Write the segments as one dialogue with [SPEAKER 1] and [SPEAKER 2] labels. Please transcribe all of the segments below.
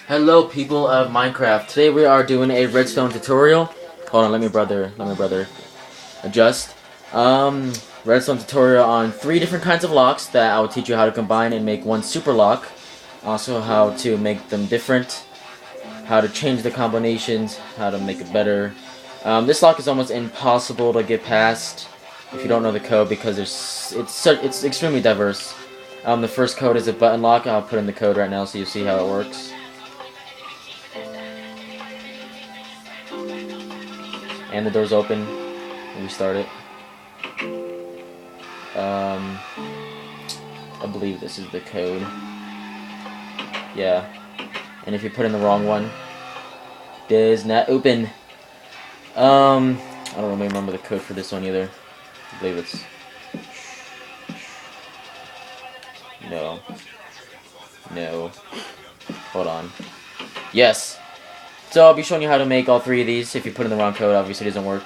[SPEAKER 1] Hello people of Minecraft. Today we are doing a redstone tutorial. Hold on, let me brother adjust. Redstone tutorial on 3 different kinds of locks that I will teach you how to combine and make one super lock. Also how to make them different, how to change the combinations, how to make it better. This lock is almost impossible to get past if you don't know the code because it's extremely diverse. The first code is a button lock. I'll put in the code right now so you see how it works. And the door's open. We start it. I believe this is the code. Yeah. And if you put in the wrong one, does not open. I don't really remember the code for this one either. I believe it's no. Hold on. Yes. So I'll be showing you how to make all 3 of these. If you put in the wrong code, obviously it doesn't work.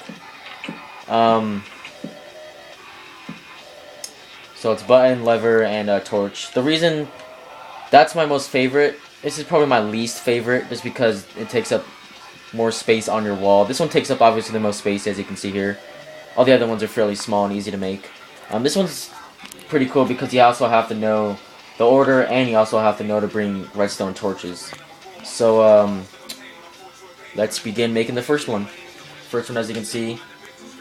[SPEAKER 1] So it's button, lever, and torch. The reason that's my most favorite, this is probably my least favorite, just because it takes up more space on your wall. This one takes up obviously the most space, as you can see here. All the other ones are fairly small and easy to make. This one's pretty cool because you also have to know the order, and you also have to know to bring redstone torches. So let's begin making the first one. First one, as you can see,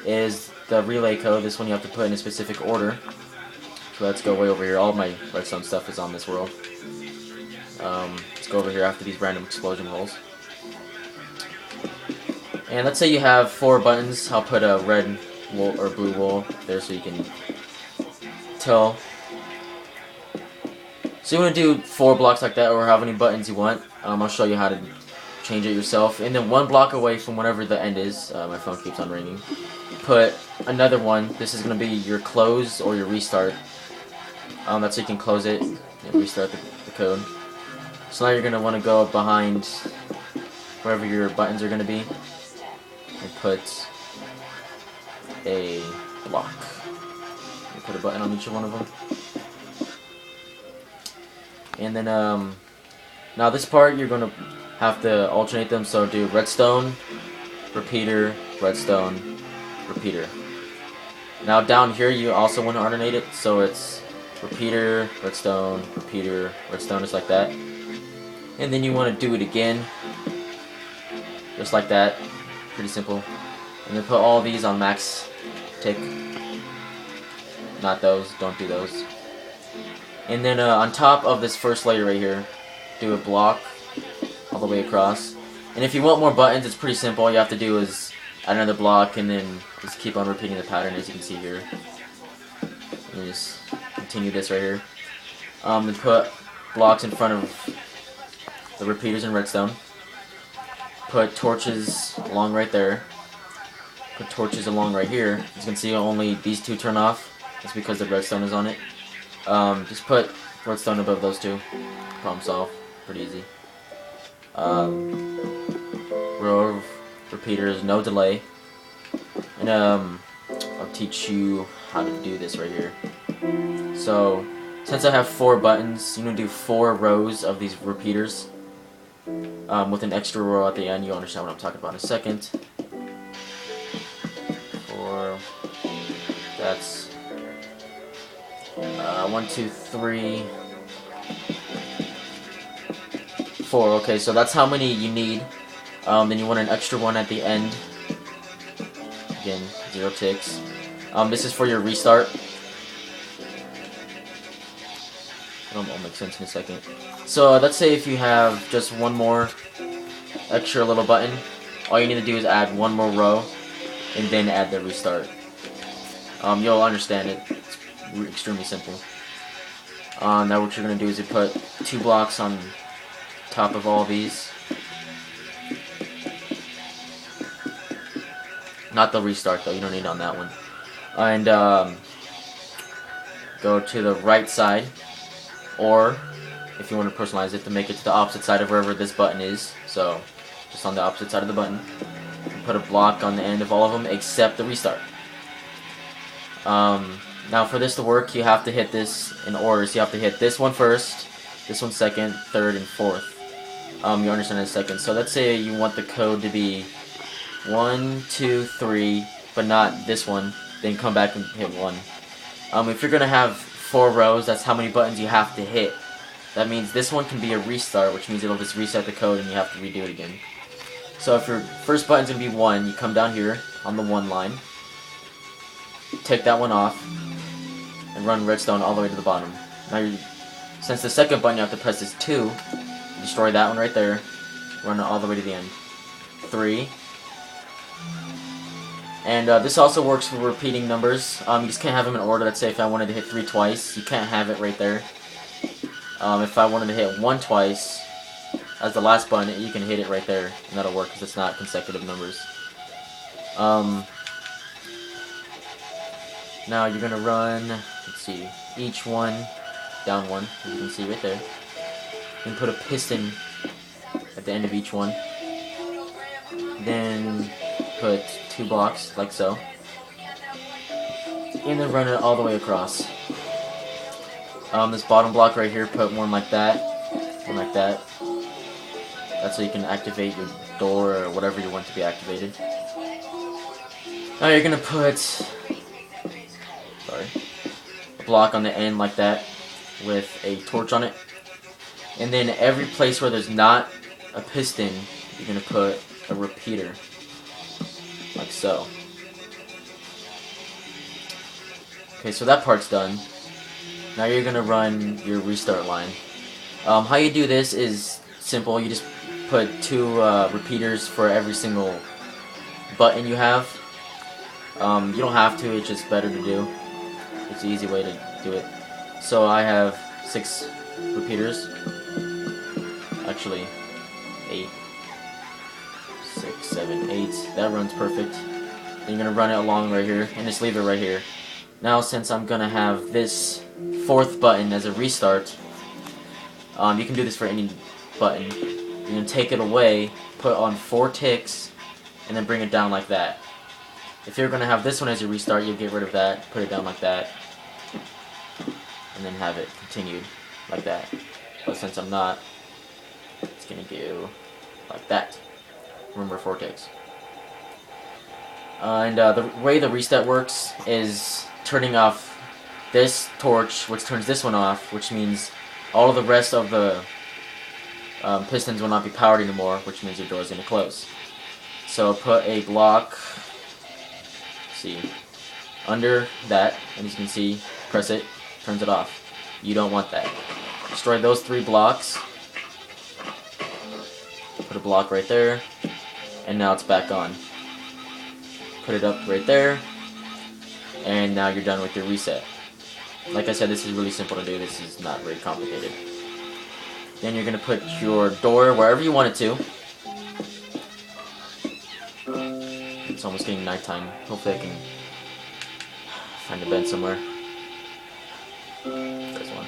[SPEAKER 1] is the relay code. This one you have to put in a specific order. So let's go way over here. All of my redstone stuff is on this world. Let's go over here after these random explosion rolls. And let's say you have 4 buttons. I'll put a red wool or blue wool there so you can tell. So you want to do 4 blocks like that, or how many buttons you want. I'll show you how to change it yourself. And then 1 block away from whatever the end is, my phone keeps on ringing, put another one. This is going to be your close or your restart. That's so you can close it and restart the code. So now you're going to want to go behind wherever your buttons are going to be and put a block. You put a button on each one of them. And then now this part you're going to have to alternate them, so do redstone, repeater, redstone, repeater. Now down here you also want to alternate it, so it's repeater, redstone, just like that. And then you want to do it again, just like that. Pretty simple. And then put all these on max tick. Not those, don't do those. And then on top of this first layer right here, do a block all the way across. And if you want more buttons, it's pretty simple. All you have to do is add another block and then just keep on repeating the pattern, as you can see here. And just continue this right here. Then put blocks in front of the repeaters and redstone. Put torches along right there. Put torches along right here. As you can see, only these 2 turn off. That's because the redstone is on it. Just put redstone above those 2. Problem solved. Pretty easy. Row of repeaters, no delay. And I'll teach you how to do this right here. So since I have 4 buttons, you're gonna do 4 rows of these repeaters with an extra row at the end. You'll understand what I'm talking about in a second. 4. That's 1, 2, 3, 4. Okay, so that's how many you need. Then you want an extra one at the end. Again, 0 ticks. This is for your restart. It'll make sense in a second. So let's say if you have just 1 more extra little button, all you need to do is add 1 more row and then add the restart. You'll understand it. It's extremely simple. Now what you're going to do is you put 2 blocks on top of all these. Not the restart though, you don't need it on that one. And go to the right side, or if you want to personalize it, to make it to the opposite side of wherever this button is. So just on the opposite side of the button. Put a block on the end of all of them except the restart. Now for this to work, you have to hit this in order. So you have to hit this one first, this one second, third, and fourth. You'll understand in a second. So let's say you want the code to be 1, 2, 3, but not this one. Then come back and hit 1. If you're gonna have 4 rows, that's how many buttons you have to hit. That means this one can be a restart, which means it'll just reset the code and you have to redo it again. So if your first button's gonna be 1, you come down here on the 1 line, take that one off, and run redstone all the way to the bottom. Now, since the second button you have to press is 2, destroy that one right there, run it all the way to the end. 3. And this also works for repeating numbers. You just can't have them in order. Let's say if I wanted to hit 3 twice, you can't have it right there. If I wanted to hit 1 twice as the last button, you can hit it right there, and that'll work because it's not consecutive numbers. Now you're gonna run, let's see, each one, down 1, as you can see right there. You can put a piston at the end of each one. Then put 2 blocks, like so. And then run it all the way across. This bottom block right here, put one like that, one like that. That's so you can activate your door or whatever you want to be activated. Now you're gonna put a block on the end like that with a torch on it. And then every place where there's not a piston, you're gonna put a repeater. Like so. Okay, so that part's done. Now you're gonna run your restart line. How you do this is simple. You just put 2 repeaters for every single button you have. You don't have to, it's just better to do. It's an easy way to do it. So I have 6 repeaters. Actually, 8. 6, 7, 8. That runs perfect. Then you're gonna run it along right here, and just leave it right here. Now, since I'm gonna have this 4th button as a restart, you can do this for any button. You're gonna take it away, put on 4 ticks, and then bring it down like that. If you're gonna have this one as your restart, you'll get rid of that, put it down like that, and then have it continued like that. But since I'm not, it's gonna do like that. Remember, 4 ticks. The way the reset works is turning off this torch, which turns this one off, which means all of the rest of the pistons will not be powered anymore, which means your door is going to close. So put a block, see, under that, and as you can see, press it, turns it off. You don't want that. Destroy those 3 blocks, put a block right there, and now it's back on. Put it up right there, and now you're done with your reset. Like I said, this is really simple to do. This is not very complicated. Then you're going to put your door wherever you want it to. It's almost getting nighttime. Hopefully I can find a bed somewhere. There's one.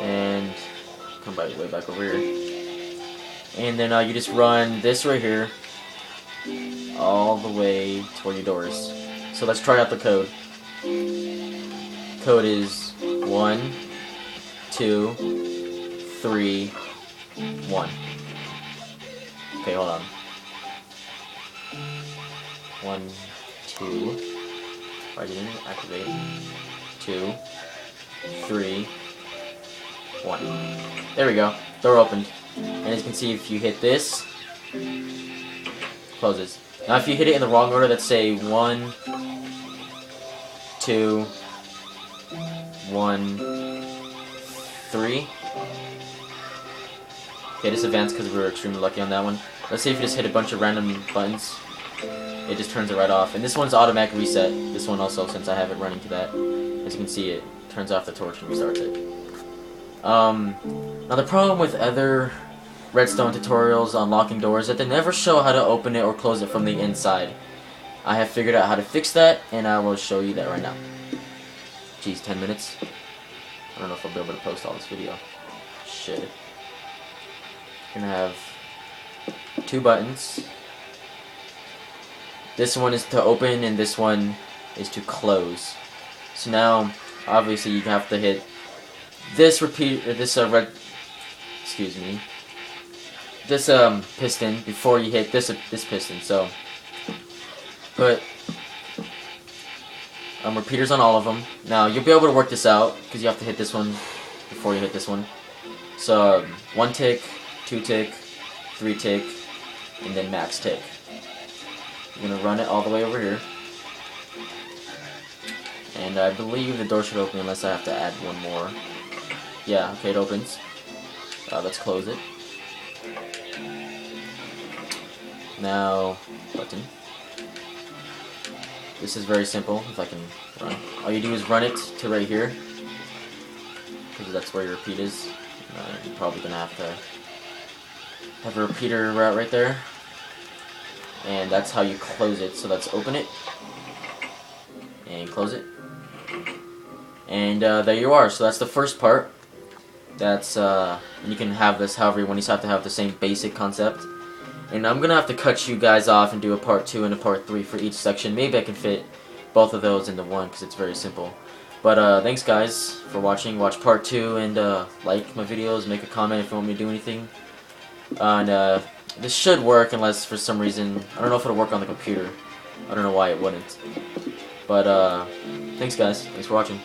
[SPEAKER 1] And come way back over here. And then you just run this right here all the way to where your door is. So let's try out the code. Code is 1, 2, 3, 1. Okay, hold on. 1, 2. I didn't activate. 2, 3, 1. There we go. Door opened. And as you can see, if you hit this, closes. Now if you hit it in the wrong order, let's say 1, 2, 1, 3. Okay, disadvantage because we were extremely lucky on that one. Let's say if you just hit a bunch of random buttons, it just turns it right off. And this one's automatic reset. This one also, since I have it running to that. As you can see, it turns off the torch and restarts it. Now the problem with other Redstone tutorials on locking doors is that they never show how to open it or close it from the inside. I have figured out how to fix that, and I will show you that right now. Geez, 10 minutes? I don't know if I'll be able to post all this video. Shit. You're gonna have 2 buttons. This one is to open, and this one is to close. So now, obviously, you have to hit this this piston before you hit this piston. So put repeaters on all of them. Now you'll be able to work this out because you have to hit this one before you hit this one. So 1 tick, 2 tick, 3 tick, and then max tick. I'm gonna run it all the way over here, and I believe the door should open unless I have to add one more. Yeah, okay, it opens. Let's close it. Now, button. This is very simple. If I can run, all you do is run it to right here, because that's where your repeat is. You're probably gonna have to have a repeater right there, and that's how you close it. So let's open it and close it, and there you are. So that's the first part. That's and you can have this however you want. You just have to have the same basic concept. And I'm gonna have to cut you guys off and do a part 2 and a part 3 for each section. Maybe I can fit both of those into one because it's very simple. But thanks guys for watching. Watch part 2 and like my videos. Make a comment if you want me to do anything. And this should work unless for some reason I don't know if it'll work on the computer. I don't know why it wouldn't. But thanks guys. Thanks for watching.